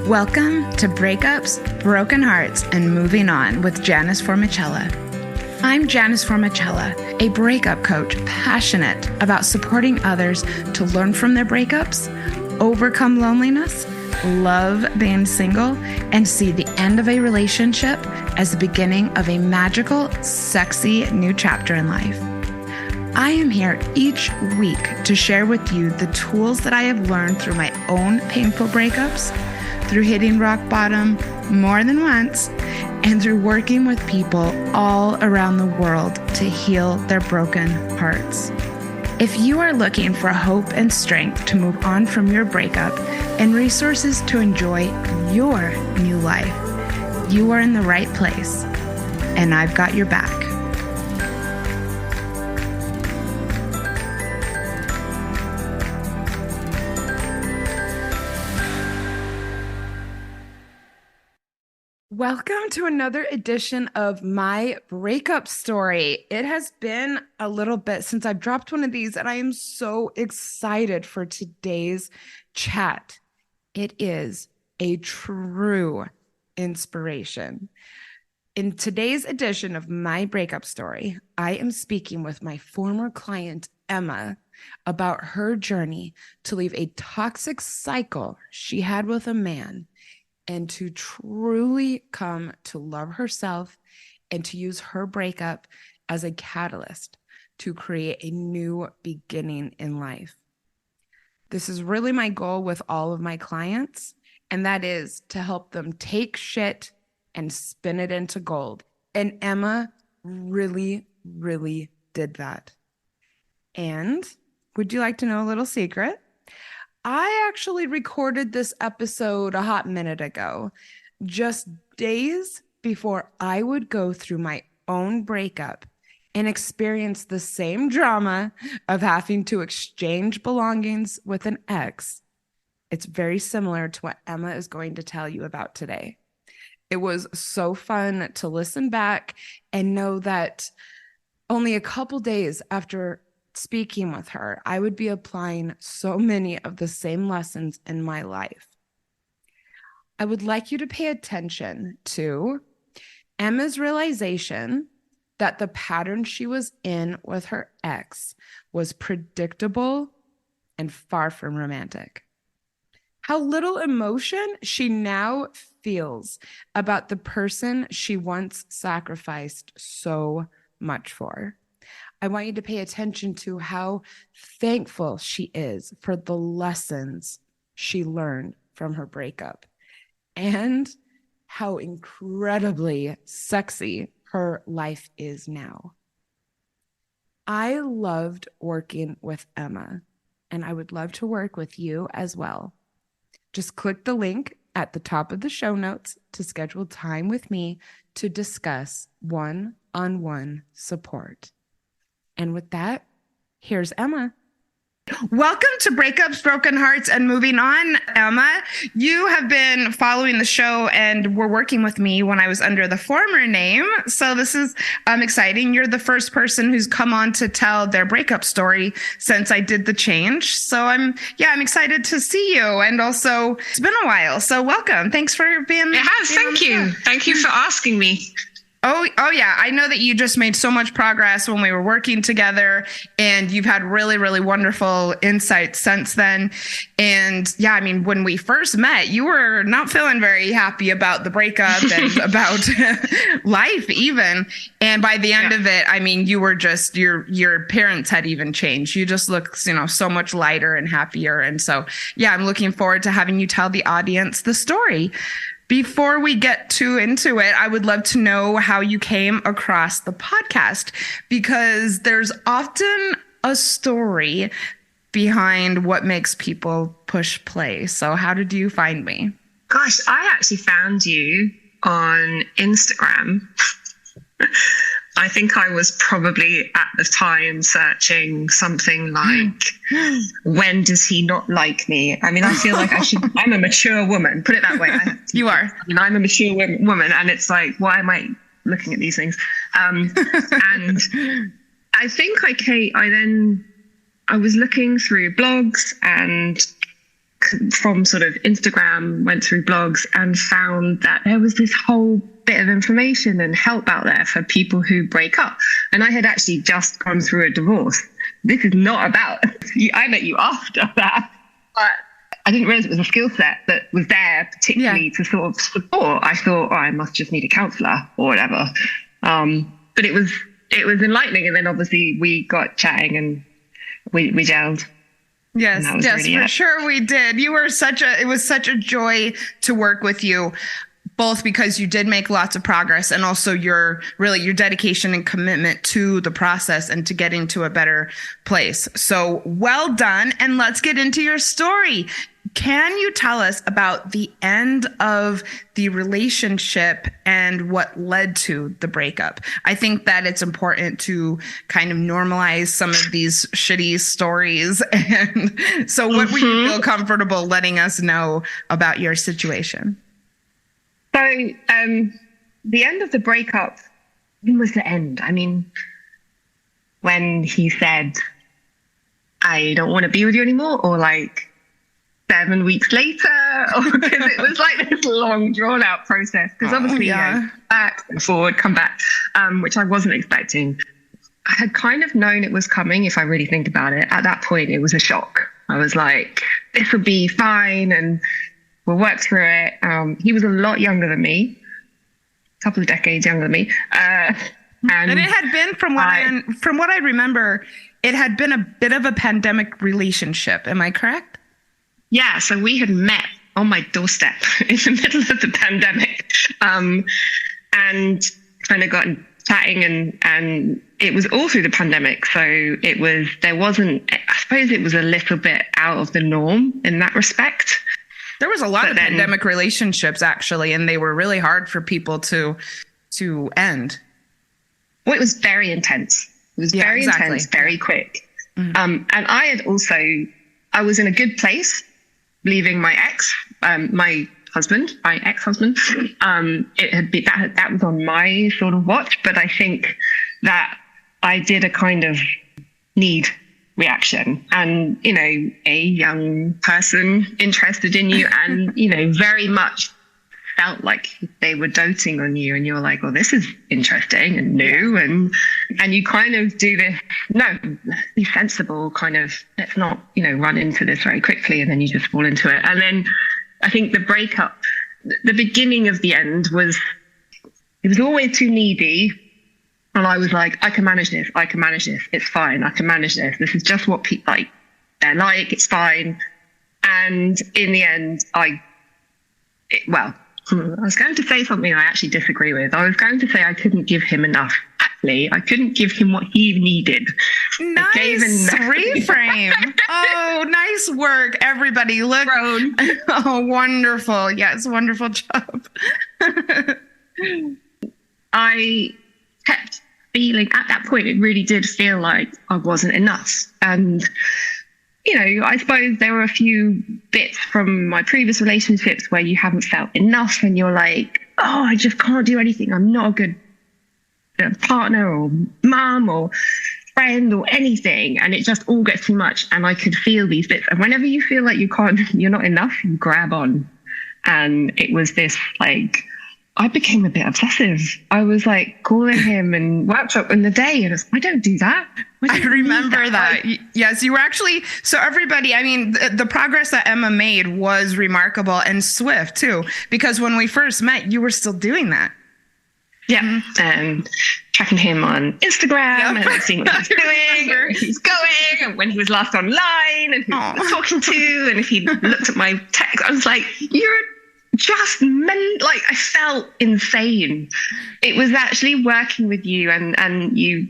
Welcome to Breakups, Broken Hearts, and Moving On with Janice Formicella. I'm Janice Formicella, a breakup coach passionate about supporting others to learn from their breakups, overcome loneliness, love being single, and see the end of a relationship as the beginning of a magical, sexy new chapter in life. I am here each week to share with you the tools that I have learned through my own painful breakups, through hitting rock bottom more than once, and through working with people all around the world to heal their broken hearts. If you are looking for hope and strength to move on from your breakup and resources to enjoy your new life, you are in the right place, and I've got your back. Welcome to another edition of my breakup story. It has been a little bit since I've dropped one of these, and I am so excited for today's chat. It is a true inspiration. In today's edition of my breakup story, I am speaking with my former client, Emma, about her journey to leave a toxic cycle she had with a man and to truly come to love herself and to use her breakup as a catalyst to create a new beginning in life. This is really my goal with all of my clients, and that is to help them take shit and spin it into gold. And Emma really, really did that. And would you like to know a little secret? I actually recorded this episode a hot minute ago, just days before I would go through my own breakup and experience the same drama of having to exchange belongings with an ex. It's very similar to what Emma is going to tell you about today. It was so fun to listen back and know that only a couple days after speaking with her, I would be applying so many of the same lessons in my life. I would like you to pay attention to Emma's realization that the pattern she was in with her ex was predictable and far from romantic. How little emotion she now feels about the person she once sacrificed so much for. I want you to pay attention to how thankful she is for the lessons she learned from her breakup and how incredibly sexy her life is now. I loved working with Emma, and I would love to work with you as well. Just click the link at the top of the show notes to schedule time with me to discuss one-on-one support. And with that, here's Emma. Welcome to Breakups, Broken Hearts, and Moving On, Emma. You have been following the show and were working with me when I was under the former name. So this is exciting. You're the first person who's come on to tell their breakup story since I did the change. So I'm excited to see you. And also, it's been a while. So welcome. Thanks for being. It has. Thank you. Thank you for asking me. Oh yeah. I know that you just made so much progress when we were working together, and you've had really, really wonderful insights since then. And yeah, I mean, when we first met, you were not feeling very happy about the breakup and about life even. And by the end of it, I mean, you were just, your appearance had even changed. You just look, so much lighter and happier. And so, yeah, I'm looking forward to having you tell the audience the story. Before we get into it, I would love to know how you came across the podcast, because there's often a story behind what makes people push play. So how did you find me? Gosh, I actually found you on Instagram. I think I was probably at the time searching something like, when does he not like me? I mean, I feel like I'm a mature woman, put it that way. You are. I'm a mature woman, and it's like, why am I looking at these things? And I think I was looking through blogs and from sort of Instagram, went through blogs and found that there was this whole bit of information and help out there for people who break up. And I had actually just gone through a divorce. This is not about, I met you after that, but I didn't realize it was a skill set that was there particularly to sort of support. I thought, I must just need a counselor or whatever. But it was enlightening. And then obviously we got chatting and we gelled. Yes, really for sure we did. It was such a joy to work with you, both because you did make lots of progress and also your dedication and commitment to the process and to getting to a better place. So well done. And let's get into your story. Can you tell us about the end of the relationship and what led to the breakup? I think that it's important to kind of normalize some of these shitty stories. And so what would you feel comfortable letting us know about your situation? So the end of the breakup, when was the end? I mean, when he said, I don't want to be with you anymore, or like 7 weeks later, because it was like this long drawn out process, because obviously back and forward, come back, which I wasn't expecting. I had kind of known it was coming, if I really think about it. At that point, it was a shock. I was like, this will be fine and we'll work through it. He was a lot younger than me, a couple of decades younger than me. And it had been, from what I remember, it had been a bit of a pandemic relationship. Am I correct? Yeah, so we had met on my doorstep in the middle of the pandemic, and kind of got chatting, and it was all through the pandemic. So I suppose it was a little bit out of the norm in that respect. There was a lot of pandemic relationships actually, and they were really hard for people to end. Well, it was very intense. It was very intense, very quick. Mm-hmm. And I was in a good place, leaving my ex-husband. That was on my sort of watch, but I think that I did a kind of need reaction, and a young person interested in you, and very much felt like they were doting on you, and you're like, well, this is interesting and new, and you kind of do this, no, be sensible, kind of, let's not run into this very quickly, and then you just fall into it. And then I think the breakup, the beginning of the end was, it was always too needy, and I was like, I can manage this, it's fine, I can manage this is just what people like, they're like, it's fine. And in the end, I was going to say something I actually disagree with. I was going to say I couldn't give him enough. Actually, I couldn't give him what he needed. Nice reframe. Oh, nice work, everybody. Look. Oh, wonderful. Yes, wonderful job. I kept feeling, at that point, it really did feel like I wasn't enough. And I suppose there were a few bits from my previous relationships where you haven't felt enough and you're like, oh, I just can't do anything. I'm not a good partner or mum or friend or anything. And it just all gets too much. And I could feel these bits. And whenever you feel like you're not enough, you grab on. And it was this like, I became a bit obsessive. I was like calling him and worked up in the day, and I don't do that. I remember that. Yes, you were actually, so everybody, I mean, the progress that Emma made was remarkable and swift too, because when we first met, you were still doing that. Yeah, and tracking him on Instagram and seeing what he's doing, where he's going, and when he was last online, and who he was talking to, and if he looked at my text, I was like, you're just like, I felt insane. It was actually working with you, and you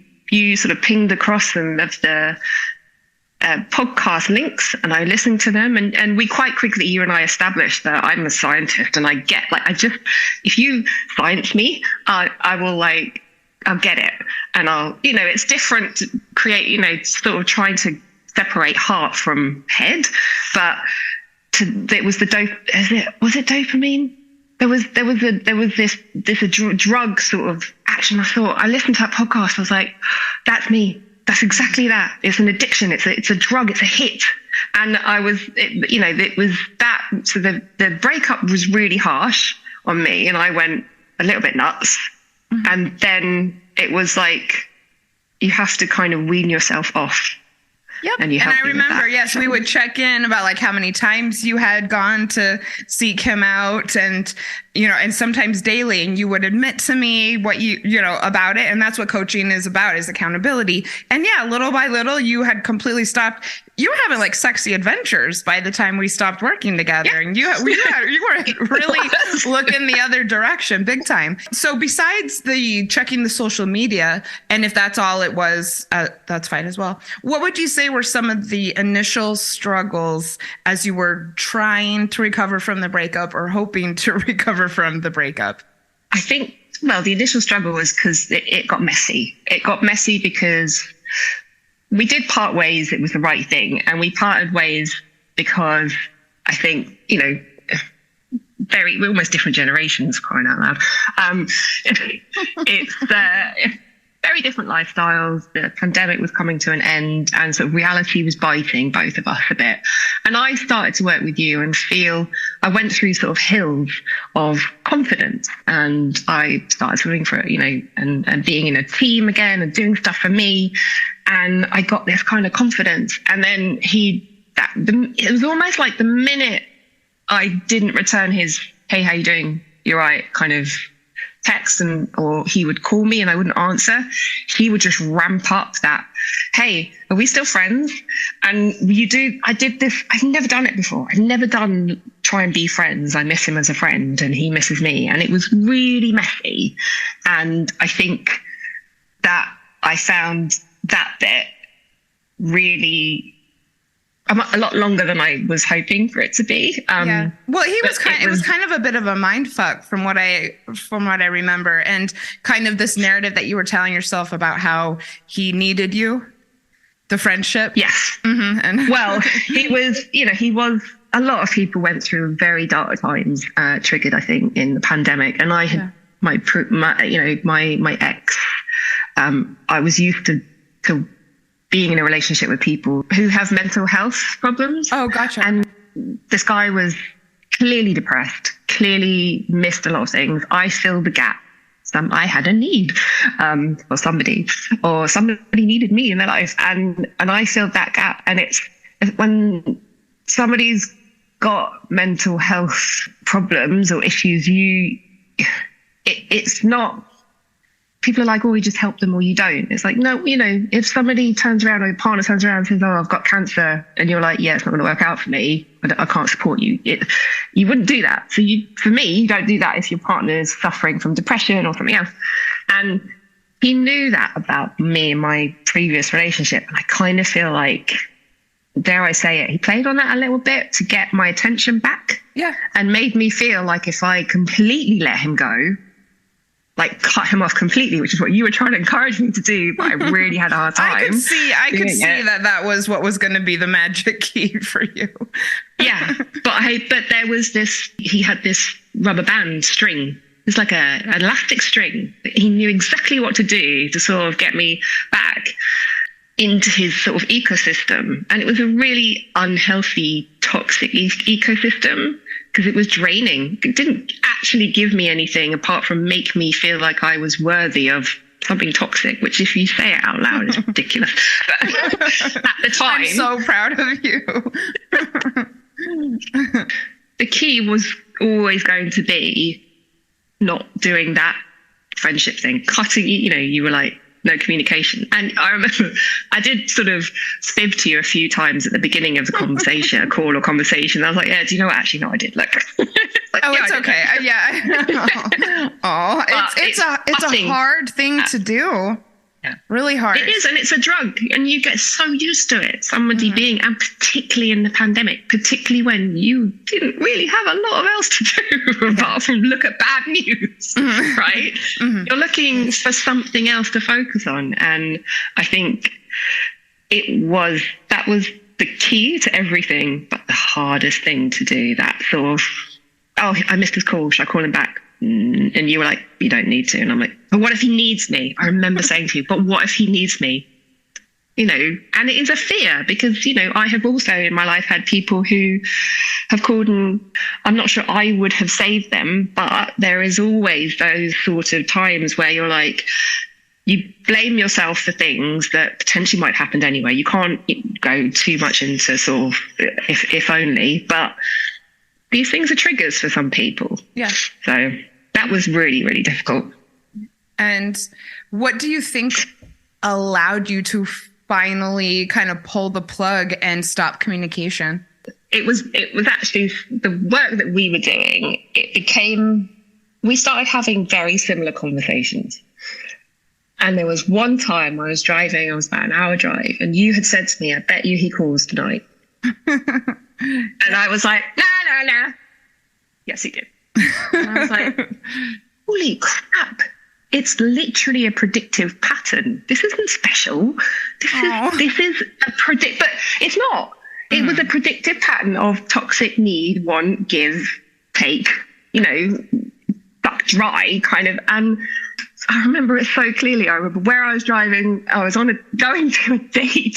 sort of pinged across some of the podcast links, and I listened to them, and we quite quickly, you and I, established that I'm a scientist, and I get, like, if you science me, I will, like, I'll get it, and I'll, it's different to create, sort of trying to separate heart from head, but it was was it dopamine? There was this drug sort of action. I listened to that podcast. I was like, that's me. That's exactly that. It's an addiction. It's a drug. It's a hit. And it was that. So the breakup was really harsh on me, and I went a little bit nuts. Mm-hmm. And then it was like, you have to kind of wean yourself off. Yep. And I remember, yes, we would check in about like how many times you had gone to seek him out, and, and sometimes daily, and you would admit to me what about it. And that's what coaching is about, is accountability. And yeah, little by little, you had completely stopped. You were having like sexy adventures by the time we stopped working together. Yeah. And you were really looking the other direction big time. So besides the checking the social media, and if that's all it was, that's fine as well. What would you say were some of the initial struggles as you were trying to recover from the breakup, or hoping to recover from the breakup? I think, the initial struggle was because it got messy. It got messy because we did part ways. It was the right thing. And we parted ways because I think, we're almost different generations, crying out loud. It's very different lifestyles. The pandemic was coming to an end, and sort of reality was biting both of us a bit. And I started to work with you and I went through sort of hills of confidence, and I started swimming for it, and being in a team again and doing stuff for me. And I got this kind of confidence. And then it was almost like the minute I didn't return his, "Hey, how you doing? You're right," kind of text, or he would call me and I wouldn't answer, he would just ramp up that, "Hey, are we still friends? And I did this. I've never done it before. I've never done try and be friends. I miss him as a friend and he misses me." And it was really messy. And I think that I found that bit really a lot longer than I was hoping for it to be. Yeah. Well, it was kind of a bit of a mind fuck from what I remember, and kind of this narrative that you were telling yourself about how he needed you, the friendship. Yes. Mm-hmm. And he was, a lot of people went through very dark times, triggered, I think, in the pandemic. And I had my ex, I was used to being in a relationship with people who have mental health problems. Oh, gotcha. And this guy was clearly depressed, clearly missed a lot of things. I filled the gap. I had a need, or somebody needed me in their life. And I filled that gap. And it's when somebody's got mental health problems or issues, it's not, people are like, "Oh, you just help them or you don't." It's like, no, if somebody turns around, or your partner turns around and says, "Oh, I've got cancer," and you're like, "Yeah, it's not going to work out for me. I can't support you." You wouldn't do that. So for me, you don't do that if your partner is suffering from depression or something else. And he knew that about me in my previous relationship. And I kind of feel like, dare I say it, he played on that a little bit to get my attention back. Yeah. And made me feel like if I completely let him go, like cut him off completely, which is what you were trying to encourage me to do, but I really had a hard time. I could see that was what was going to be the magic key for you. Yeah, but there was he had this rubber band string. It's like an elastic string. He knew exactly what to do to sort of get me back into his sort of ecosystem. And it was a really unhealthy, toxic ecosystem, because it was draining. It didn't actually give me anything apart from make me feel like I was worthy of something toxic, which if you say it out loud is ridiculous. But at the time, I'm so proud of you. The key was always going to be not doing that friendship thing, cutting, you were like, no communication. And I remember I did sort of fib to you a few times at the beginning of the conversation, a call or conversation. I was like, "Yeah, do you know what? Actually, no, I did." Like, it's okay. Oh, it's a hard thing to do. Yeah. Really hard. It is, and it's a drug, and you get so used to it. Somebody being, and particularly in the pandemic, particularly when you didn't really have a lot of else to do apart from look at bad news, right? Mm-hmm. You're looking for something else to focus on, and I think that was the key to everything, but the hardest thing to do. That sort of, "Oh, I missed his call. Should I call him back?" And you were like, "You don't need to." And I'm like, "But what if he needs me?" I remember saying to you, "But what if he needs me?" and it is a fear because, I have also in my life had people who have called, and I'm not sure I would have saved them, but there is always those sort of times where you're like, you blame yourself for things that potentially might happen anyway. You can't go too much into sort of if only, but these things are triggers for some people. Yeah. So that was really, really difficult. And what do you think allowed you to finally kind of pull the plug and stop communication? It was actually the work that we were doing. We started having very similar conversations. And there was one time I was driving, I was about an hour drive, and you had said to me, I bet you he calls tonight. And I was like, no. Yes, he did. And I was like, holy crap. It's literally a predictive pattern. This isn't special. This is a but it's not. It was a predictive pattern of toxic need, want, give, take, suck dry kind of. And I remember it so clearly. I remember where I was driving. I was going to a date.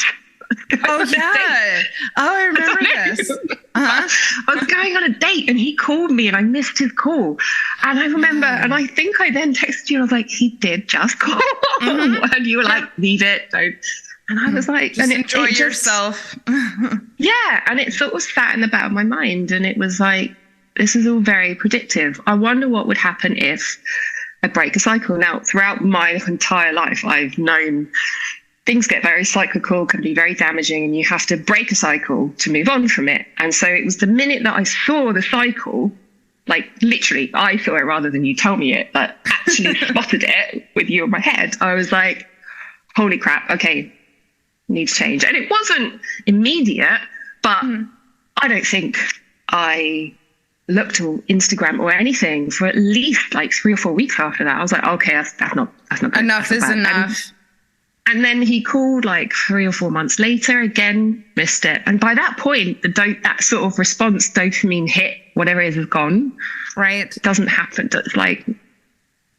Oh, yeah. Oh, I remember this. Uh-huh. I was going on a date and he called me and I missed his call. And I remember, and I think I then texted you and I was like, he did just call. Mm-hmm. And you were like, leave it, don't. And I was like, just enjoy yourself. Yeah. And it sort of sat in the back of my mind. And it was like, this is all very predictive. I wonder what would happen if I break a cycle. Now, throughout my entire life, I've known things get very cyclical, can be very damaging, and you have to break a cycle to move on from it. And so it was the minute that I saw the cycle, like literally, I saw it rather than you tell me it, but actually spotted it with you in my head. I was like, holy crap, okay, needs change. And it wasn't immediate, but I don't think I looked at Instagram or anything for at least like 3 or 4 weeks after that. I was like, okay, that's not good. Enough is enough. And then he called like 3 or 4 months later, again, missed it. And by that point, that sort of response dopamine hit, whatever it is gone. Right. It doesn't happen. It's like,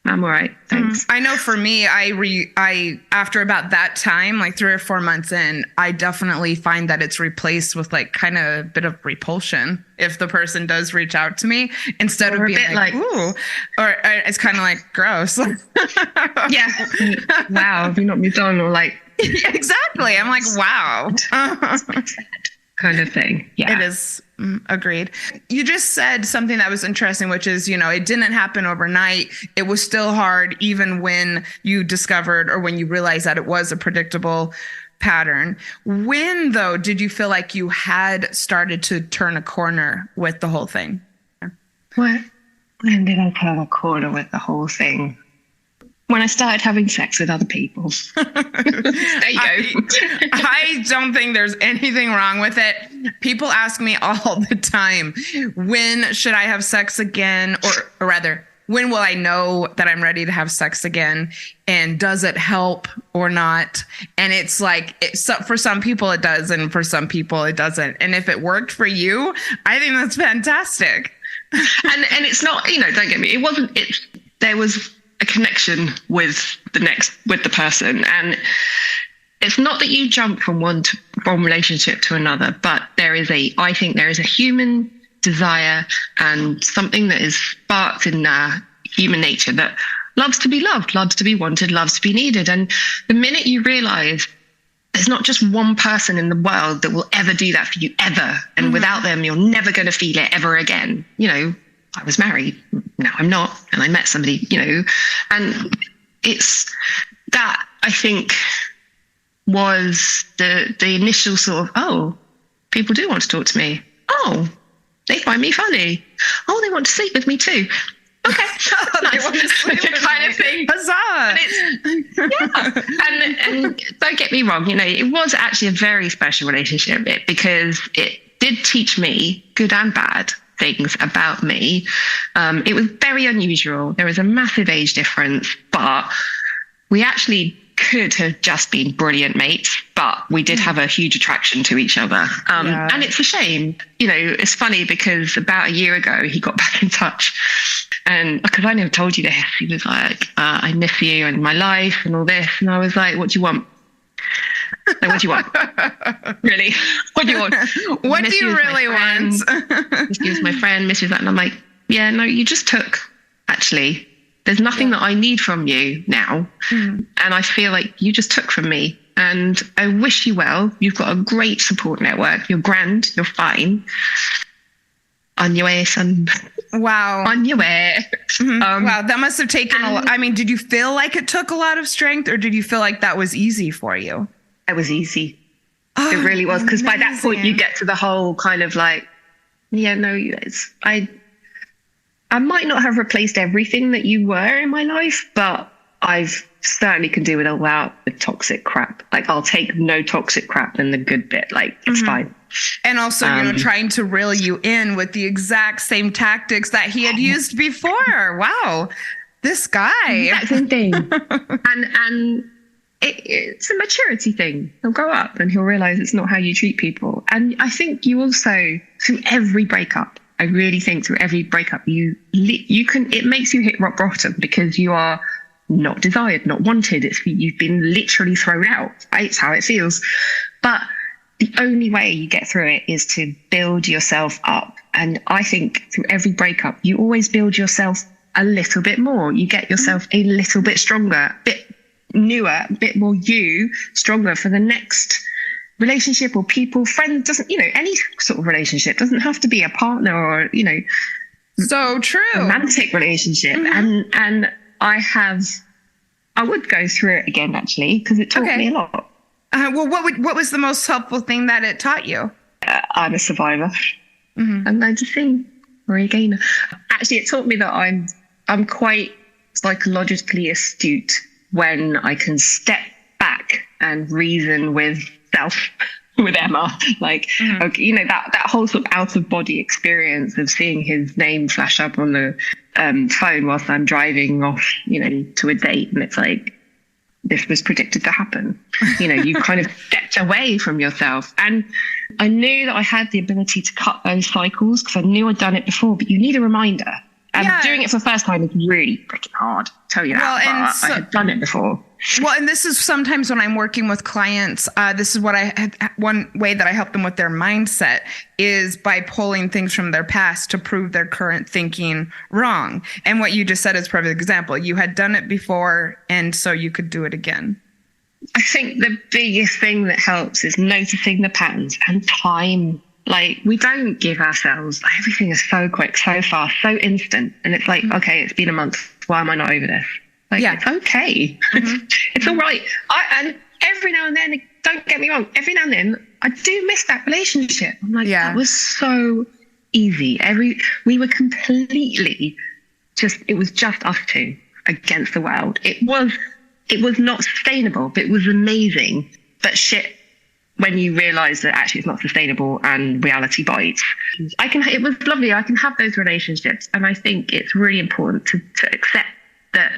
I'm all right. Thanks. I know for me, I after about that time, like 3 or 4 months in, I definitely find that it's replaced with like kind of a bit of repulsion if the person does reach out to me instead of being like, ooh, or it's kind of like gross. Yeah. Wow. Have you not moved on? Or like, exactly. I'm like, wow. Kind of thing. Yeah. It is. Agreed. You just said something that was interesting, which is, it didn't happen overnight. It was still hard, even when you discovered or when you realized that it was a predictable pattern. When, though, did you feel like you had started to turn a corner with the whole thing? When did I turn a corner with the whole thing? When I started having sex with other people. There you go. I don't think there's anything wrong with it. People ask me all the time, when should I have sex again? Or rather, when will I know that I'm ready to have sex again? And does it help or not? And it's like, for some people it does, and for some people it doesn't. And if it worked for you, I think that's fantastic. And it's not, don't get me, there was a connection with the person. And it's not that you jump from one relationship to another, but I think there is a human desire and something that is sparked in human nature that loves to be loved, loves to be wanted, loves to be needed. And the minute you realize there's not just one person in the world that will ever do that for you ever, and without them, you're never going to feel it ever again. I was married, now I'm not, and I met somebody, and it's that, I think, was the initial sort of, oh, people do want to talk to me. Oh, they find me funny. Oh, they want to sleep with me too. Okay. Nice. Kind of thing. Huzzah! And don't get me wrong, it was actually a very special relationship because it did teach me, good and bad, things about me. It was very unusual. There was a massive age difference, but we actually could have just been brilliant mates, but we did have a huge attraction to each other. And it's a shame. It's funny because about a year ago, he got back in touch. And because I never told you this, he was like, I miss you and my life and all this. And I was like, what do you want? Like, what do you want? Really? What do you want? What do you really want? Miss you as my friend, miss you as that. And I'm like, yeah, no, you just took, actually. There's nothing that I need from you now. And I feel like you just took from me. And I wish you well. You've got a great support network. You're grand. You're fine. On your way, son. Wow. On your way. Wow, that must have taken a lot. I mean, did you feel like it took a lot of strength, or did you feel like that was easy for you? It was easy. It really was. Because by that point, you get to the whole kind of like, yeah, no, I might not have replaced everything that you were in my life, but I've certainly can do without the toxic crap. Like, I'll take no toxic crap than the good bit. Like, it's fine. And also, trying to reel you in with the exact same tactics that he had used before. Wow, this guy. Exact same thing. and it's a maturity thing. He'll grow up and he'll realize it's not how you treat people. And I think you also, through every breakup, I really think through every breakup, it makes you hit rock bottom because you are not desired, not wanted. You've been literally thrown out. It's how it feels. But the only way you get through it is to build yourself up. And I think through every breakup, you always build yourself a little bit more. You get yourself a little bit stronger, a bit newer, a bit more stronger for the next relationship or people, friend, any sort of relationship doesn't have to be a partner or, so true, romantic relationship. And I would go through it again, actually, because it taught me a lot. Well, what was the most helpful thing that it taught you? I'm a survivor. I'm going to sing or a gainer. Actually, it taught me that I'm quite psychologically astute when I can step back and reason with Emma, okay, that whole sort of out of body experience of seeing his name flash up on the phone whilst I'm driving off, to a date, and it's like, this was predicted to happen. You've kind of stepped away from yourself. And I knew that I had the ability to cut those cycles because I knew I'd done it before, but you need a reminder. And doing it for the first time is really freaking hard. I'll tell you that. I had done it before. Well, and this is sometimes when I'm working with clients, this is what one way that I help them with their mindset is by pulling things from their past to prove their current thinking wrong. And what you just said is a perfect example. You had done it before, and so you could do it again. I think the biggest thing that helps is noticing the patterns and time. Like, we don't give ourselves, everything is so quick, so fast, so instant. And it's like, okay, it's been a month. Why am I not over this? It's okay. It's all right. And every now and then, don't get me wrong, every now and then, I do miss that relationship. I'm like, that was so easy. We were completely it was just us two against the world. It was not sustainable, but it was amazing. But shit, when you realize that actually it's not sustainable and reality bites. It was lovely. I can have those relationships. And I think it's really important to accept that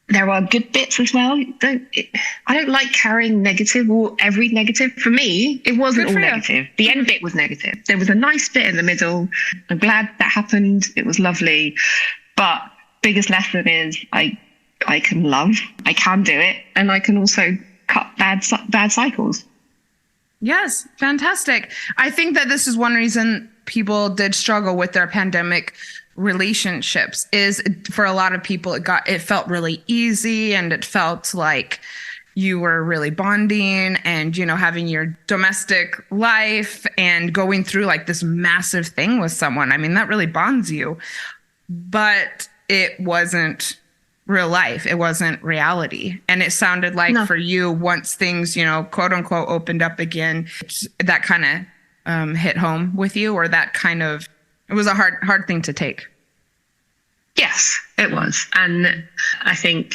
there are good bits as well. I don't like carrying negative or every negative. For me, it wasn't all negative. The end bit was negative. There was a nice bit in the middle. I'm glad that happened. It was lovely. But biggest lesson is I can love. I can do it. And I can also cut bad cycles. Yes, fantastic. I think that this is one reason people did struggle with their pandemic relationships is for a lot of people it felt really easy and it felt like you were really bonding and having your domestic life and going through like this massive thing with someone. I mean, that really bonds you, but it wasn't real life. It wasn't reality. And it sounded like for you, once things, quote unquote, opened up again, that kind of hit home with you, or that kind of, it was a hard thing to take. Yes, it was. And I think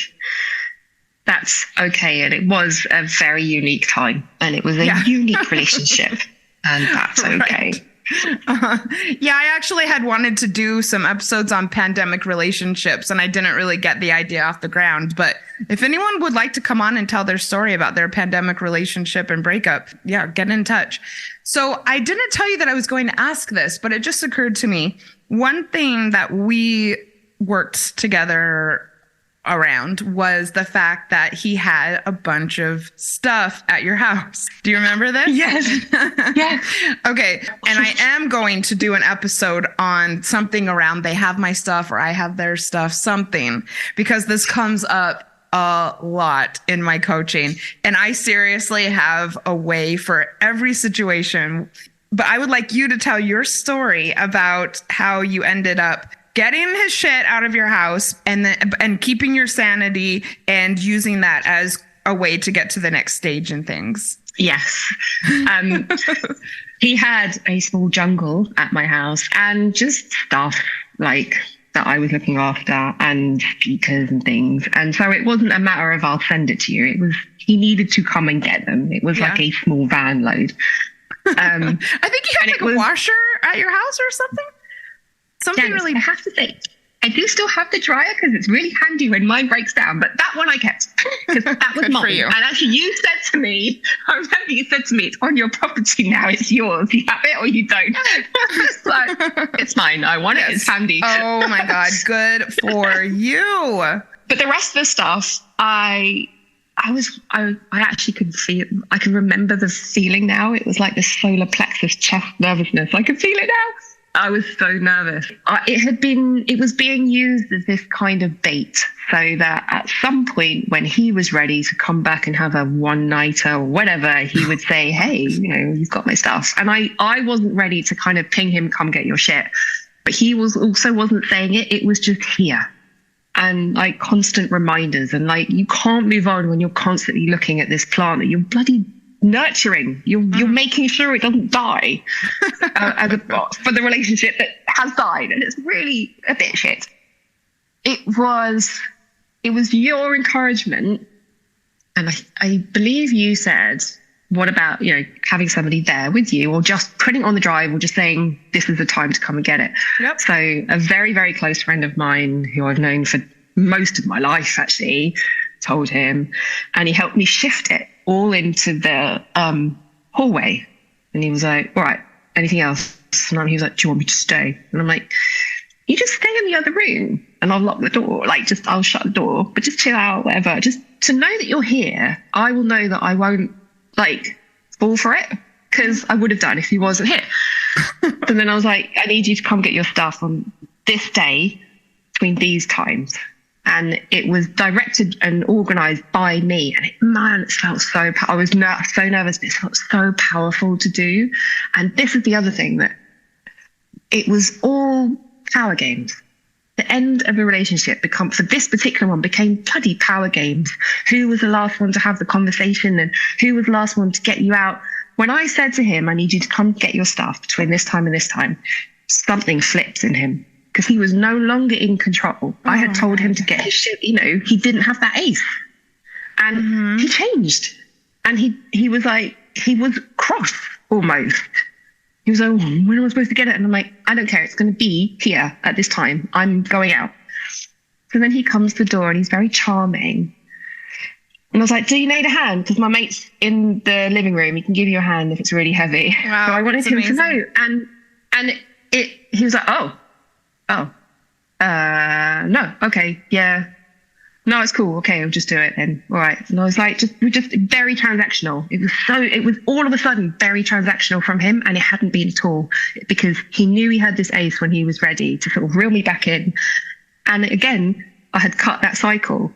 that's okay. And it was a very unique time and it was a unique relationship and that's okay. I actually had wanted to do some episodes on pandemic relationships and I didn't really get the idea off the ground. But if anyone would like to come on and tell their story about their pandemic relationship and breakup, get in touch. So I didn't tell you that I was going to ask this, but it just occurred to me. One thing that we worked together around was the fact that he had a bunch of stuff at your house. Do you remember this? Yes. Yes. Okay. And I am going to do an episode on something around they have my stuff or I have their stuff, something, because this comes up a lot in my coaching. And I seriously have a way for every situation. But I would like you to tell your story about how you ended up getting his shit out of your house and keeping your sanity and using that as a way to get to the next stage in things. Yes. He had a small jungle at my house and just stuff like that I was looking after and speakers and things. And so it wasn't a matter of I'll send it to you. It was he needed to come and get them. It was like a small van load. I think you had like a washer at your house or something. Something really. I have to say, I do still have the dryer because it's really handy when mine breaks down. But that one I kept because that was mine. For you. And actually, you said to me, I remember you said to me, "It's on your property now. It's yours. You have it or you don't." It's like, it's mine. I want it. It's handy. Oh my God, good for you. But the rest of the stuff, I actually could feel. I can remember the feeling now. It was like the solar plexus chest nervousness. I can feel it now. I was so nervous. It was being used as this kind of bait so that at some point when he was ready to come back and have a one-nighter or whatever, he would say, "Hey, you've got my stuff." And I wasn't ready to kind of ping him, "Come get your shit." But he wasn't saying it. It was just here. And like constant reminders. And like, you can't move on when you're constantly looking at this plant that you're bloody nurturing. You're making sure it doesn't die for the relationship that has died, and it's really a bit shit. It was your encouragement, and I believe you said, "What about having somebody there with you, or just putting it on the drive, or just saying this is the time to come and get it?" Yep. So a very, very close friend of mine who I've known for most of my life actually told him, and he helped me shift it all into the hallway. And he was like, "All right, anything else?" And he was like, "Do you want me to stay?" And I'm like, "You just stay in the other room and I'll lock the door. I'll shut the door, but just chill out, whatever. Just to know that you're here, I will know that I won't fall for it, because I would have done if he wasn't here." And then I was like, "I need you to come get your stuff on this day between these times." And it was directed and organized by me. And it felt so, I was so nervous, but it felt so powerful to do. And this is the other thing, that it was all power games. The end of the relationship for this particular one became bloody power games. Who was the last one to have the conversation and who was the last one to get you out? When I said to him, "I need you to come get your stuff between this time and this time," something flipped in him. Because he was no longer in control. I had told him to get his shit. He didn't have that ace. And he changed. And he was like, he was cross almost. He was like, "When am I supposed to get it?" And I'm like, "I don't care. It's going to be here at this time. I'm going out." So then he comes to the door and he's very charming. And I was like, "Do you need a hand? Because my mate's in the living room. He can give you a hand if it's really heavy." Wow, so I wanted him to know. And he was like, "Oh, no, okay, yeah, no, it's cool, okay, I'll just do it then, all right." And I was like, we're just very transactional. It was all of a sudden very transactional from him, and it hadn't been at all, because he knew he had this ace when he was ready to sort of reel me back in. And again, I had cut that cycle,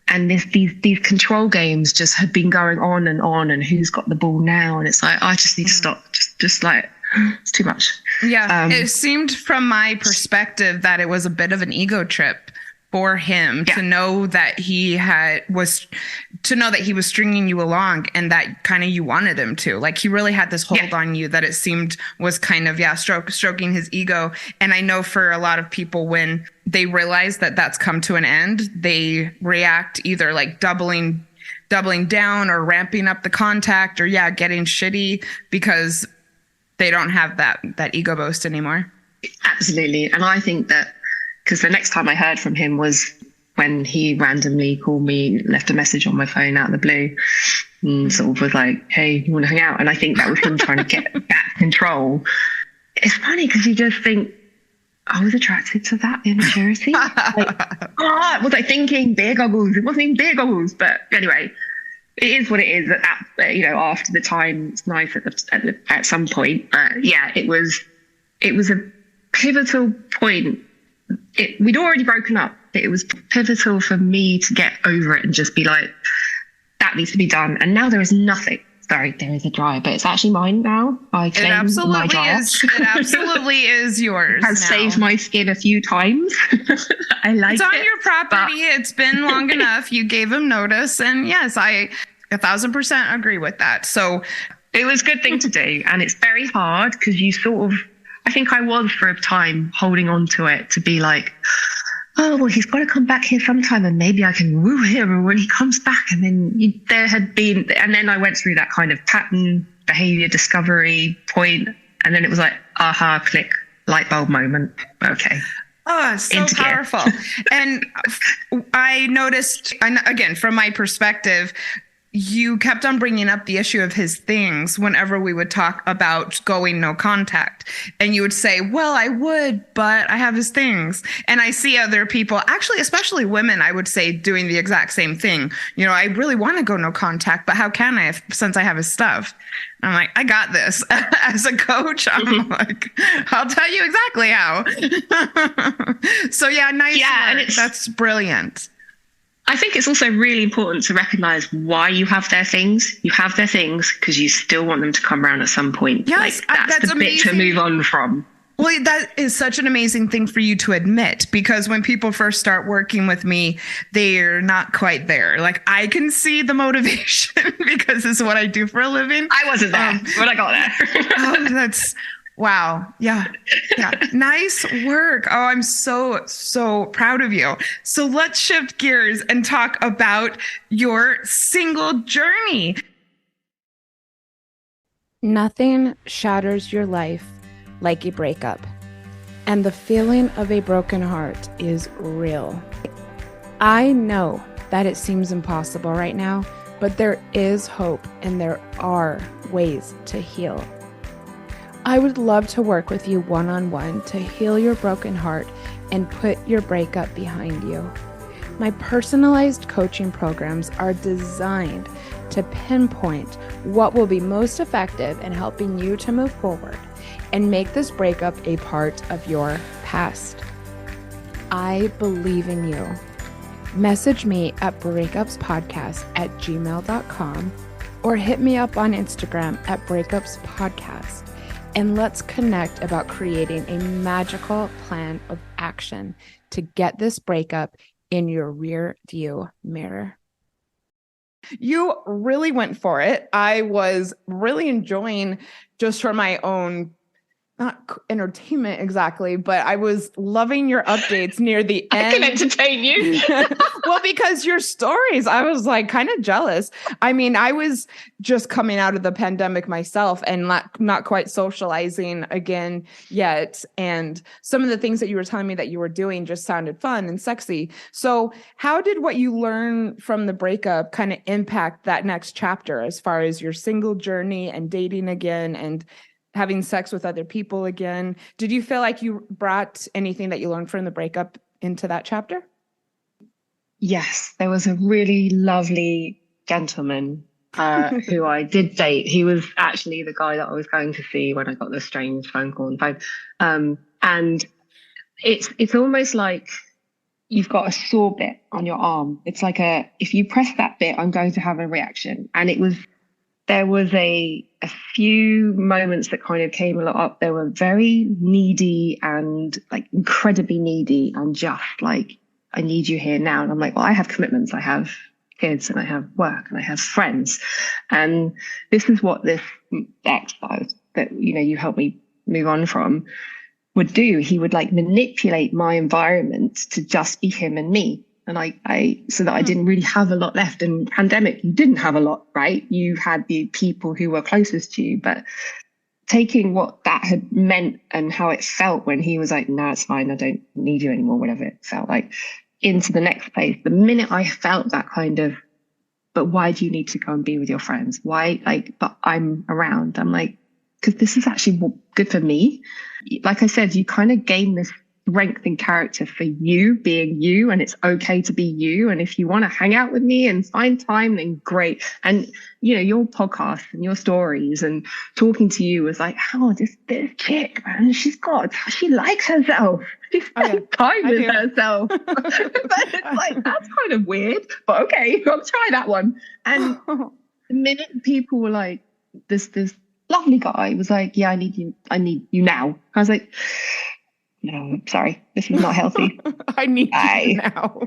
and these control games just had been going on, and who's got the ball now, and it's like, I just need to stop, just like, it's too much. Yeah. It seemed from my perspective that it was a bit of an ego trip for him to know that he was stringing you along, and that kind of you wanted him to. Like, he really had this hold on you that it seemed was kind of, stroking his ego. And I know for a lot of people, when they realize that that's come to an end, they react either like doubling down or ramping up the contact, or getting shitty because they don't have that ego boost anymore. Absolutely. And I think that, because the next time I heard from him was when he randomly called me, left a message on my phone out of the blue, and sort of was like, "Hey, you want to hang out?" And I think that was him trying to get back control. It's funny because you just think, I was attracted to that immaturity. Like, was I thinking beer goggles? It wasn't even beer goggles. But anyway, it is what it is. After the time, it's nice at some point. But yeah, it was a pivotal point. We'd already broken up. It was pivotal for me to get over it and just be like, that needs to be done. And now there is nothing. Sorry, there is a dryer, but it's actually mine now. I It claim my absolutely dryer. is. It absolutely is yours. Has now. saved my skin a few times. I like It's on it, your property. It's been long enough. You gave him notice. And yes, I 1,000% agree with that. So it was a good thing to do. And it's very hard because I think I was for a time holding on to it to be like, oh, well, he's got to come back here sometime and maybe I can woo him when he comes back. And then and then I went through that kind of pattern behavior discovery point. And then it was like, aha, click, light bulb moment. Okay. oh, so powerful. And I noticed, and again, from my perspective, you kept on bringing up the issue of his things whenever we would talk about going no contact. And you would say, well, I would, but I have his things. And I see other people, actually, especially women, I would say, doing the exact same thing. You know, I really want to go no contact, but how can I since I have his stuff? I'm like, I got this. As a coach, I'm like, I'll tell you exactly how. So yeah, nice. Yeah, work. and That's brilliant. I think it's also really important to recognize why you have their things. You have their things because you still want them to come around at some point. Yes, that's the bit to move on from. Well, that is such an amazing thing for you to admit, because when people first start working with me, they're not quite there. Like, I can see the motivation because this is what I do for a living. I wasn't there, but I got there. That's wow. Yeah. Yeah. Nice work. Oh, I'm so, so proud of you. So let's shift gears and talk about your single journey. Nothing shatters your life like a breakup, and the feeling of a broken heart is real. I know that it seems impossible right now, but there is hope and there are ways to heal. I would love to work with you one-on-one to heal your broken heart and put your breakup behind you. My personalized coaching programs are designed to pinpoint what will be most effective in helping you to move forward and make this breakup a part of your past. I believe in you. Message me at breakupspodcast@gmail.com or hit me up on Instagram at breakupspodcast, and let's connect about creating a magical plan of action to get this breakup in your rear view mirror. You really went for it. I was really enjoying, just for my own, not entertainment exactly, but I was loving your updates near the end. I can entertain you. Well, because your stories, I was like kind of jealous. I mean, I was just coming out of the pandemic myself and not quite socializing again yet. And some of the things that you were telling me that you were doing just sounded fun and sexy. So how did what you learned from the breakup kind of impact that next chapter as far as your single journey and dating again and having sex with other people again? Did you feel like you brought anything that you learned from the breakup into that chapter? Yes, there was a really lovely gentleman who I did date. He was actually the guy that I was going to see when I got the strange phone call on the phone. And it's almost like you've got a sore bit on your arm. It's like if you press that bit, I'm going to have a reaction. And there was a few moments that kind of came a lot up. They were very needy and like incredibly needy and just like, I need you here now. And I'm like, well, I have commitments. I have kids and I have work and I have friends. And this is what this ex that, you helped me move on from would do. He would like manipulate my environment to just be him and me. And so that I didn't really have a lot left. In pandemic, you didn't have a lot, right? You had the people who were closest to you, but taking what that had meant and how it felt when he was like, no, it's fine, I don't need you anymore, whatever it felt like, into the next place. The minute I felt that kind of, but why do you need to go and be with your friends? Why, but I'm around. I'm like, because this is actually good for me. Like I said, you kind of gain this strength in character for you being you, and it's okay to be you. And if you want to hang out with me and find time, then great. And your podcast and your stories and talking to you was like, oh, this chick, man, she likes herself. She spends time with herself. But it's like, that's kind of weird, but okay, I'll try that one. And the minute people were like, this lovely guy was like, yeah, I need you now. I was like, no, I'm sorry, this is not healthy. I need you now.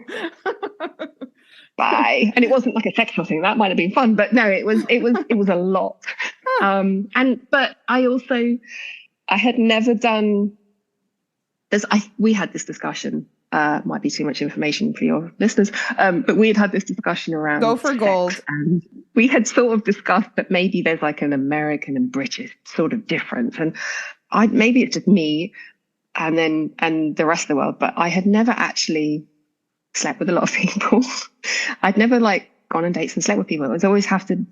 Bye. And it wasn't like a sexual thing. That might have been fun, but no, it was a lot. But I had never done this. We had this discussion. Might be too much information for your listeners, but we had this discussion around go for gold. And we had sort of discussed that maybe there's like an American and British sort of difference, and maybe it's just me, and the rest of the world. But I had never actually slept with a lot of people. I'd never like gone on dates and slept with people. It was always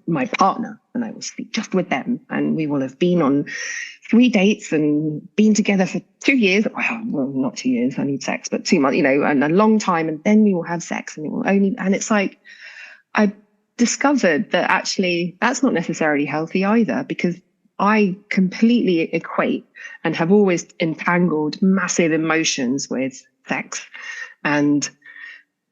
my partner, and I will sleep just with them. And we will have been on 3 dates and been together for 2 years. Well, not 2 years. I need sex, but 2 months, and a long time. And then we will have sex, and and it's like, I discovered that actually that's not necessarily healthy either, because I completely equate and have always entangled massive emotions with sex. And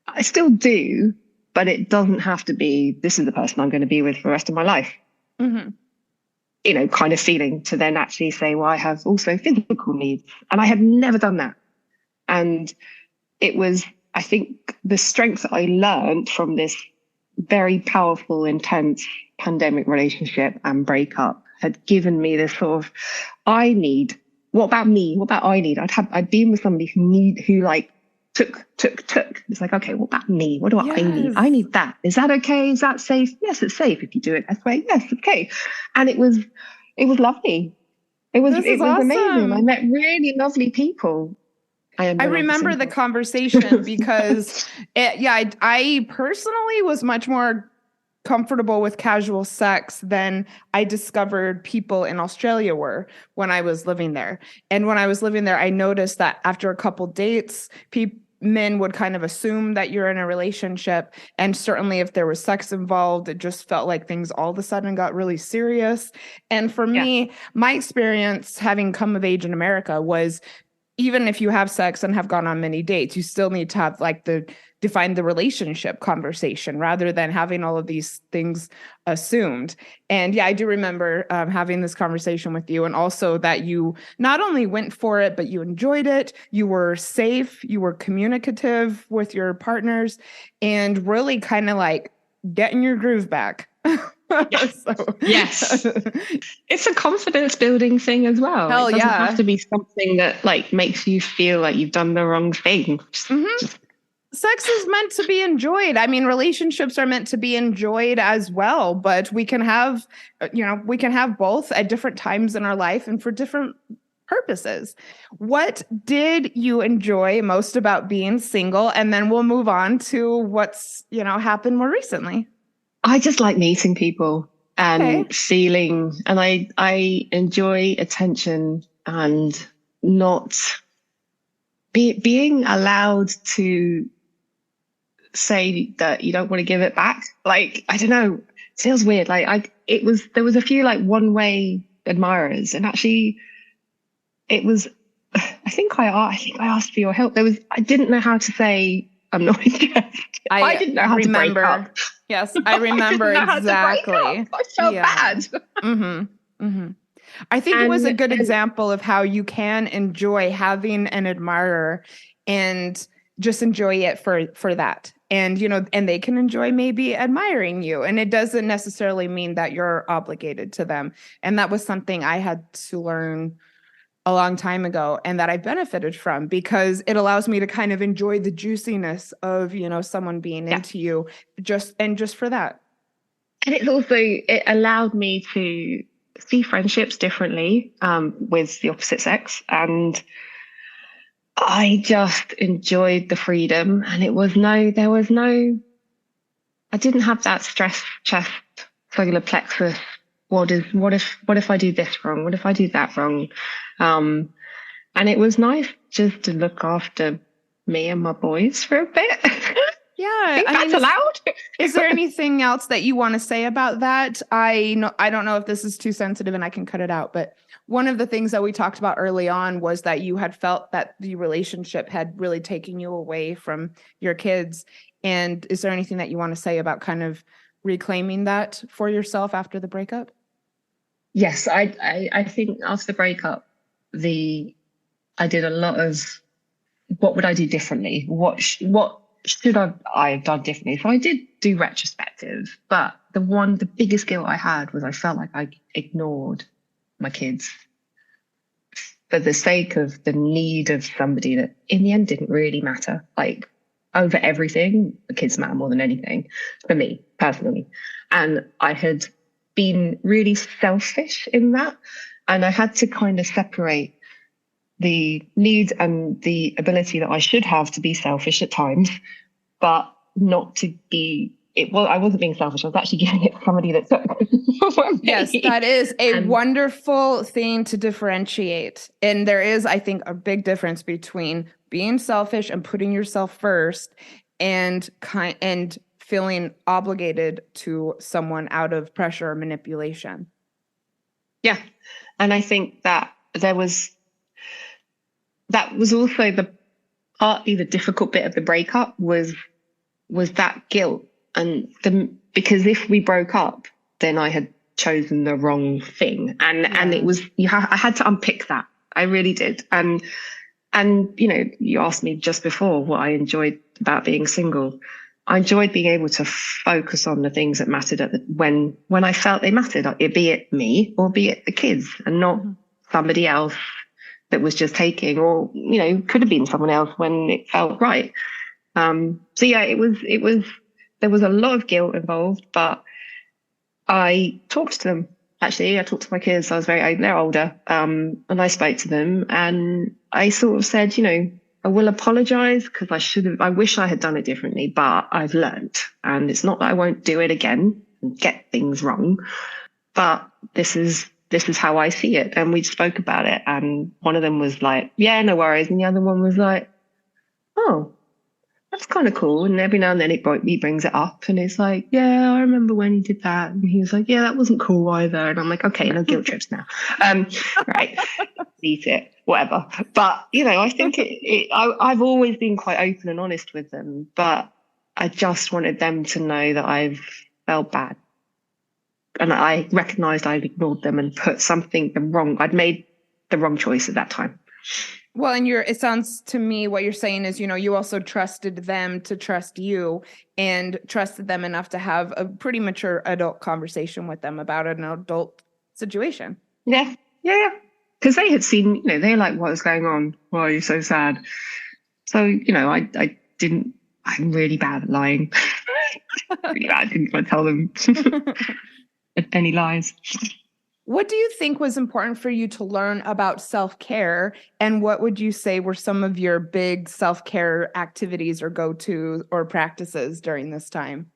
I still do, but it doesn't have to be, this is the person I'm going to be with for the rest of my life. Mm-hmm. Kind of feeling to then actually say, well, I have also physical needs. And I had never done that. And it was, I think, the strength that I learned from this very powerful, intense pandemic relationship and breakup had given me this sort of, what about me? What about I need? I'd been with somebody who like, took. It's like, okay, what about me? What do I need? I need that. Is that okay? Is that safe? Yes, it's safe if you do it that way. Yes, okay. And it was lovely. It was awesome. amazing. I met really lovely people. I remember the conversation because I personally was much more comfortable with casual sex than I discovered people in Australia were when I was living there. And when I was living there, I noticed that after a couple dates, men would kind of assume that you're in a relationship. And certainly if there was sex involved, it just felt like things all of a sudden got really serious. And for me, my experience having come of age in America was, even if you have sex and have gone on many dates, you still need to have like define the relationship conversation rather than having all of these things assumed. And I do remember having this conversation with you, and also that you not only went for it, but you enjoyed it. You were safe, you were communicative with your partners, and really kind of like getting your groove back. Yes. Yes. It's a confidence building thing as well. Hell it doesn't have to be something that like makes you feel like you've done the wrong thing. Sex is meant to be enjoyed. I mean, relationships are meant to be enjoyed as well, but we can have both at different times in our life and for different purposes. What did you enjoy most about being single? And then we'll move on to what's, happened more recently. I just like meeting people and feeling, and I enjoy attention and not being allowed to say that you don't want to give it back. Like, I don't know, it feels weird. Like there was a few like one-way admirers, and actually it was, I think I asked for your help. I didn't know how to say I'm not interested. I didn't know how to break up. Yes, I remember exactly. I felt bad. Mm-hmm. Mm-hmm. I think it was a good example of how you can enjoy having an admirer and just enjoy it for that. And, and they can enjoy maybe admiring you. And it doesn't necessarily mean that you're obligated to them. And that was something I had to learn a long time ago, and that I benefited from, because it allows me to kind of enjoy the juiciness of, someone being into you just for that. And it allowed me to see friendships differently with the opposite sex. And I just enjoyed the freedom, and I didn't have that stress chest, solar plexus. What if I do this wrong? What if I do that wrong? And it was nice just to look after me and my boys for a bit. I Yeah, think I that's mean, allowed. is there anything else that you want to say about that? I don't know if this is too sensitive and I can cut it out, but one of the things that we talked about early on was that you had felt that the relationship had really taken you away from your kids. And is there anything that you want to say about kind of reclaiming that for yourself after the breakup? Yes, I think after the breakup, the I did a lot of what would I do differently? What should I have done differently? So I did do retrospective, but the biggest guilt I had was I felt like I ignored my kids for the sake of the need of somebody that in the end didn't really matter. Like over everything, the kids matter more than anything for me personally. And I had been really selfish in that. And I had to kind of separate the need and the ability that I should have to be selfish at times, but not to be it. Well, I wasn't being selfish. I was actually giving it to somebody that took for Yes, me. that is a And wonderful thing to differentiate. And there is, I think, a big difference between being selfish and putting yourself first and feeling obligated to someone out of pressure or manipulation. yeah, and I think that that was also the partly the difficult bit of the breakup was that guilt and the because if we broke up, then I had chosen the wrong thing, and it was I had to unpick that. I really did, and you know, you asked me just before what I enjoyed about being single. I enjoyed being able to focus on the things that mattered when I felt they mattered, be it me or be it the kids, and not somebody else that was just taking, or you know, could have been someone else when it felt right. So yeah, it was there was a lot of guilt involved, but I talked to them. Actually, I talked to my kids. I was they're older, and I spoke to them, and I sort of said, you know, I will apologize because I wish I had done it differently, but I've learned, and it's not that I won't do it again and get things wrong, but this is how I see it. And we spoke about it, and one of them was like, yeah, no worries, and the other one was like, oh, that's kind of cool. And every now and then he brings it up and it's like, yeah, I remember when he did that. And he was like, yeah, that wasn't cool either. And I'm like, okay, no guilt trips now. Right, eat it, whatever. But, you know, I think I've always been quite open and honest with them, but I just wanted them to know that I've felt bad. And I recognized I'd ignored them and I'd made the wrong choice at that time. Well, and it sounds to me what you're saying is, you know, you also trusted them to trust you and trusted them enough to have a pretty mature adult conversation with them about an adult situation. Yeah. Yeah. Because they had seen, you know, they're like, what is going on? Why are you so sad? So, you know, I'm really bad at lying. Really bad. I didn't want to tell them any lies. What do you think was important for you to learn about self-care? And what would you say were some of your big self-care activities or go-to or practices during this time?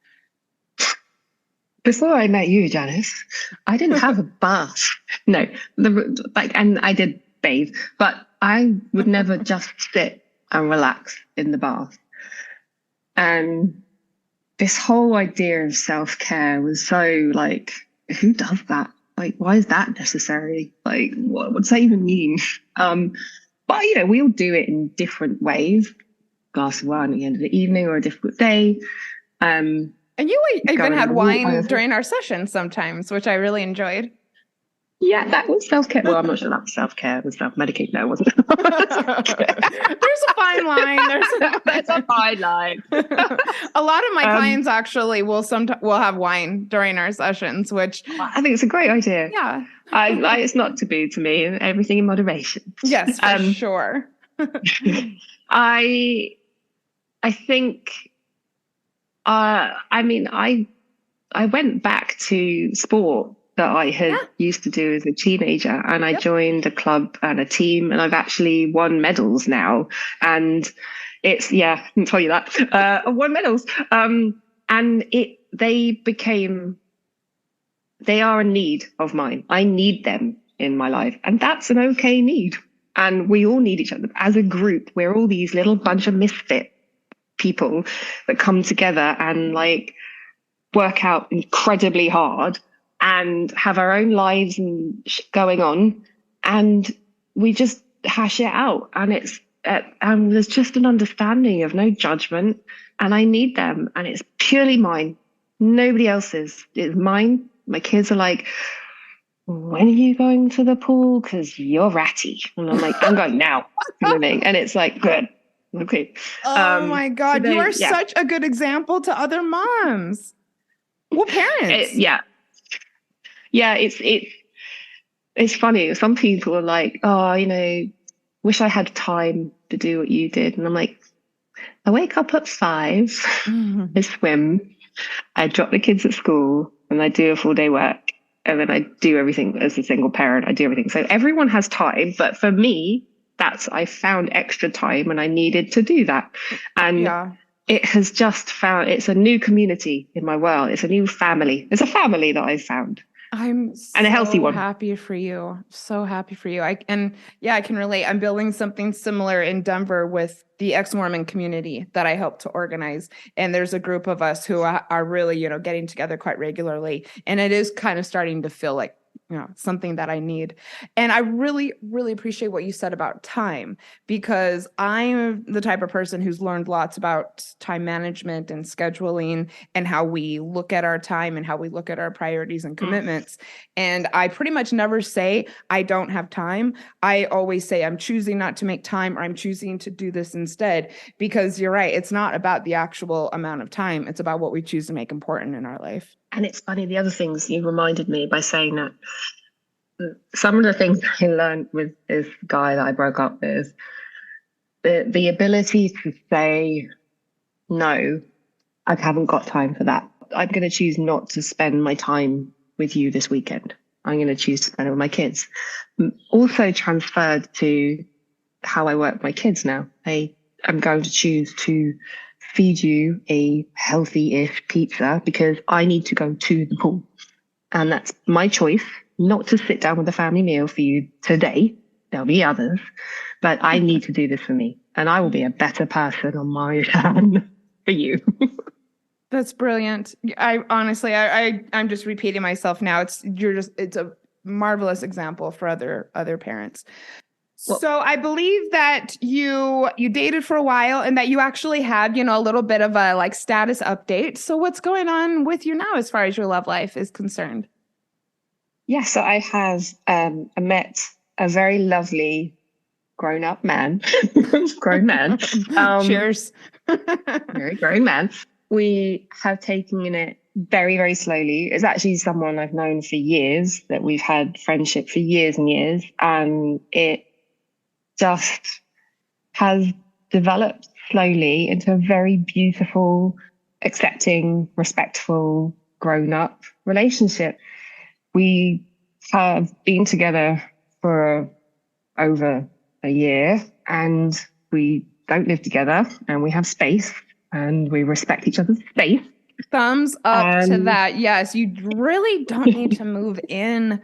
Before I met you, Janice, I didn't have a bath. No, and I did bathe, but I would never just sit and relax in the bath. And this whole idea of self-care was so like, who does that? Like, why is that necessary? Like, what's that even mean? But you know, we all do it in different ways. Glass of wine at the end of the evening or a difficult day. And you even had wine during our session sometimes, which I really enjoyed. Yeah, that was self-care. Well, I'm not sure that was self-care. It was self-medicate. No, it wasn't. There's a fine line. There's a fine line. A lot of my clients actually will have wine during our sessions, which I think it's a great idea. Yeah. It's not taboo to me. Everything in moderation. Yes, for sure. I think. I mean, I went back to sport that I had used to do as a teenager, and I joined a club and a team, and I've actually won medals now. And it's I didn't tell you that. I've won medals. And they are a need of mine. I need them in my life, and that's an okay need. And we all need each other. As a group, we're all these little bunch of misfit people that come together and like work out incredibly hard and have our own lives and going on. And we just hash it out. And there's just an understanding of no judgment. And I need them. And it's purely mine. Nobody else's. It's mine. My kids are like, when are you going to the pool? Because you're ratty. And I'm like, I'm going now. Kind of thing. And it's like, good. Okay. Oh my God. So You are such a good example to other moms. Well, parents. Yeah. It's funny. Some people are like, oh, wish I had time to do what you did. And I'm like, I wake up at 5, I swim, I drop the kids at school, and I do a full day work. And then I do everything as a single parent. I do everything. So everyone has time. But for me, I found extra time and I needed to do that. And it has it's a new community in my world. It's a new family. It's a family that I've found. And a healthy one. Happy for you. So happy for you. I can relate. I'm building something similar in Denver with the ex-Mormon community that I help to organize. And there's a group of us who are really, getting together quite regularly. And it is kind of starting to feel like, something that I need. And I really, really appreciate what you said about time, because I'm the type of person who's learned lots about time management and scheduling and how we look at our time and how we look at our priorities and commitments. And I pretty much never say I don't have time. I always say I'm choosing not to make time, or I'm choosing to do this instead, because you're right. It's not about the actual amount of time. It's about what we choose to make important in our life. And it's funny, the other things you reminded me by saying that, some of the things I learned with this guy that I broke up with, the ability to say, no, I haven't got time for that. I'm going to choose not to spend my time with you this weekend. I'm going to choose to spend it with my kids. Also transferred to how I work with my kids now. I'm going to choose to feed you a healthy-ish pizza because I need to go to the pool. And that's my choice, not to sit down with a family meal for you today. There'll be others, but I need to do this for me. And I will be a better person on my own for you. That's brilliant. I honestly, I'm just repeating myself now. It's a marvelous example for other parents. Well, so I believe that you dated for a while and that you actually had, a little bit of a like status update. So what's going on with you now as far as your love life is concerned? Yeah, so I have met a very lovely grown-up man. Grown man. Cheers. Very grown man. We have taken it very, very slowly. It's actually someone I've known for years, that we've had friendship for years and years. And it just has developed slowly into a very beautiful, accepting, respectful, grown-up relationship. We have been together for over a year, and we don't live together, and we have space, and we respect each other's space. Thumbs up to that. Yes, you really don't need to move in.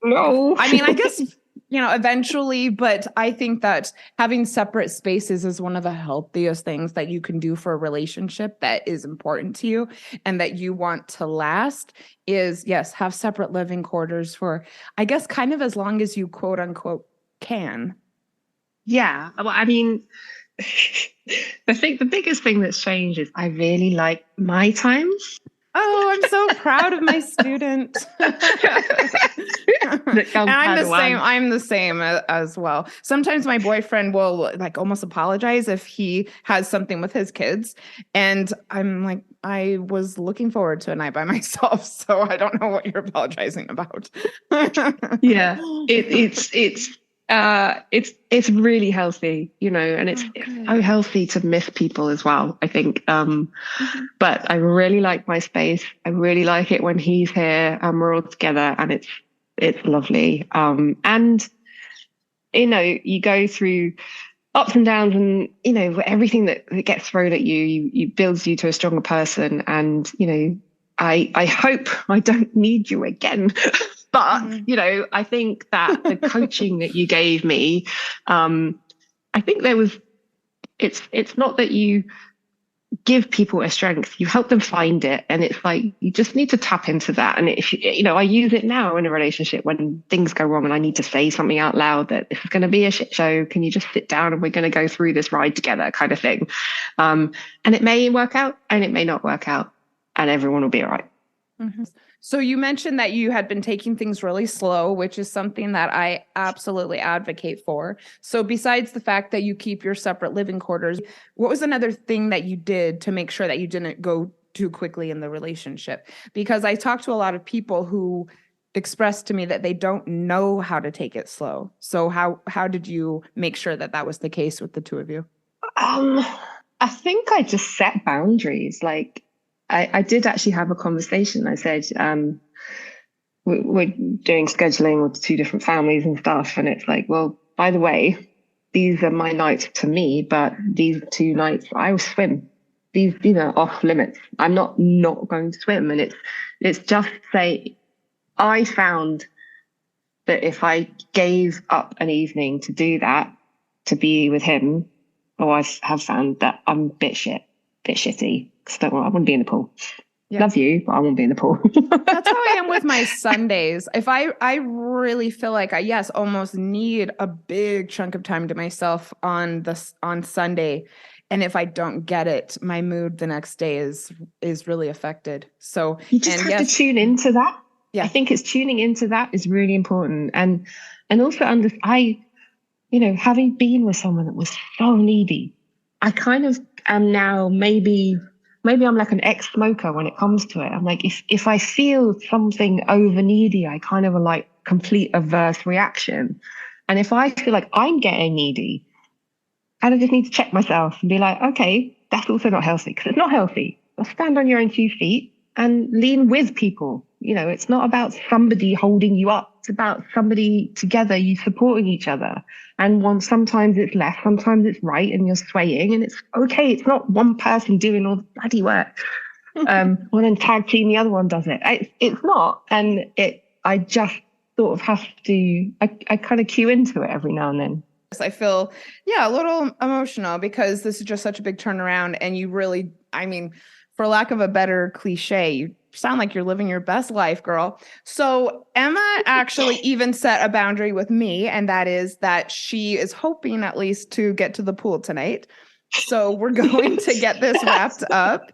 No. I mean, I guess eventually, but I think that having separate spaces is one of the healthiest things that you can do for a relationship that is important to you and that you want to last is, yes, have separate living quarters for, I guess, kind of as long as you quote unquote can. Yeah. Well, I mean, the biggest thing that's changed is I really like my time. Oh, I'm so proud of my student. And I'm the same as well. Sometimes my boyfriend will like almost apologize if he has something with his kids. And I'm like, I was looking forward to a night by myself. So I don't know what you're apologizing about. Yeah, it's really healthy, and it's so healthy to miss people as well, I think. But I really like my space. I really like it when he's here and we're all together, and it's lovely. And you go through ups and downs, and everything that gets thrown at you builds you to a stronger person. And I hope I don't need you again. But, Mhm. I think that the coaching that you gave me, I think it's not that you give people a strength, you help them find it. And it's like, you just need to tap into that. And if I use it now in a relationship when things go wrong and I need to say something out loud that this is going to be a shit show. Can you just sit down and we're going to go through this ride together kind of thing. And it may work out and it may not work out and everyone will be all right. Mhm. So you mentioned that you had been taking things really slow, which is something that I absolutely advocate for. So besides the fact that you keep your separate living quarters, what was another thing that you did to make sure that you didn't go too quickly in the relationship? Because I talked to a lot of people who expressed to me that they don't know how to take it slow. So how did you make sure that that was the case with the two of you? Um, I think I just set boundaries. Like I did actually have a conversation. I said, we're doing scheduling with two different families and stuff. And it's like, well, by the way, these are my nights to me, but these 2 nights I will swim. These are off limits. I'm not going to swim. And it's just say, I found that if I gave up an evening to do that, to be with him, or I have found that I'm a bit shitty. Because I want to be in the pool. Yeah. Love you, but I won't be in the pool. That's how I am with my Sundays. If I really feel like I almost need a big chunk of time to myself on Sunday, and if I don't get it, my mood the next day is really affected. So, You just and have to yes, tune into that. I yeah. think it's tuning into that is really important. And also having been with someone that was so needy, I kind of am now maybe I'm like an ex-smoker when it comes to it. I'm like, if I feel something over needy, I kind of like complete averse reaction. And if I feel like I'm getting needy, I just need to check myself and be like, okay, that's also not healthy because it's not healthy. Stand on your own 2 feet and lean with people. It's not about somebody holding you up. It's about somebody together, you supporting each other. And sometimes it's left, sometimes it's right, and you're swaying, and it's okay. It's not one person doing all the bloody work. Well, then tag team, the other one does it. It's not, and I just sort of have to. I kind of cue into it every now and then. I feel, a little emotional because this is just such a big turnaround. And you really, I mean, for lack of a better cliche, you sound like you're living your best life, girl. So Emma actually even set a boundary with me, and that is that she is hoping at least to get to the pool tonight. So we're going to get this wrapped up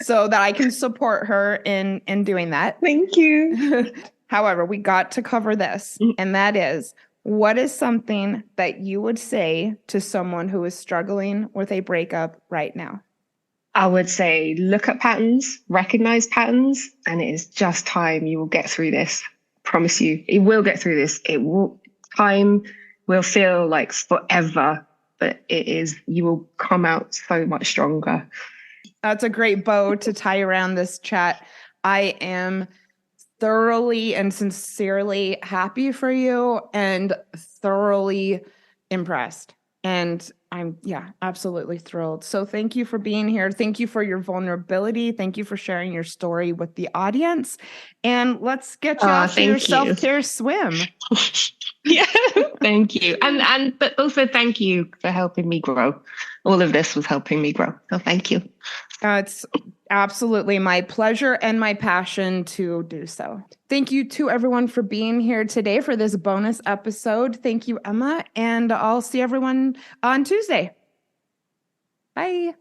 so that I can support her in doing that. Thank you. However, we got to cover this, and that is, what is something that you would say to someone who is struggling with a breakup right now? I would say look at patterns, recognize patterns, and it is just time. You will get through this. Promise you, it will get through this. Time will feel like forever, but you will come out so much stronger. That's a great bow to tie around this chat. I am thoroughly and sincerely happy for you and thoroughly impressed. And I'm, absolutely thrilled. So thank you for being here. Thank you for your vulnerability. Thank you for sharing your story with the audience. And let's get you off to your self-care swim. Yeah, thank you. But also thank you for helping me grow. All of this was helping me grow. So thank you. It's absolutely my pleasure and my passion to do so. Thank you to everyone for being here today for this bonus episode. Thank you, Emma, and I'll see everyone on Tuesday. Bye.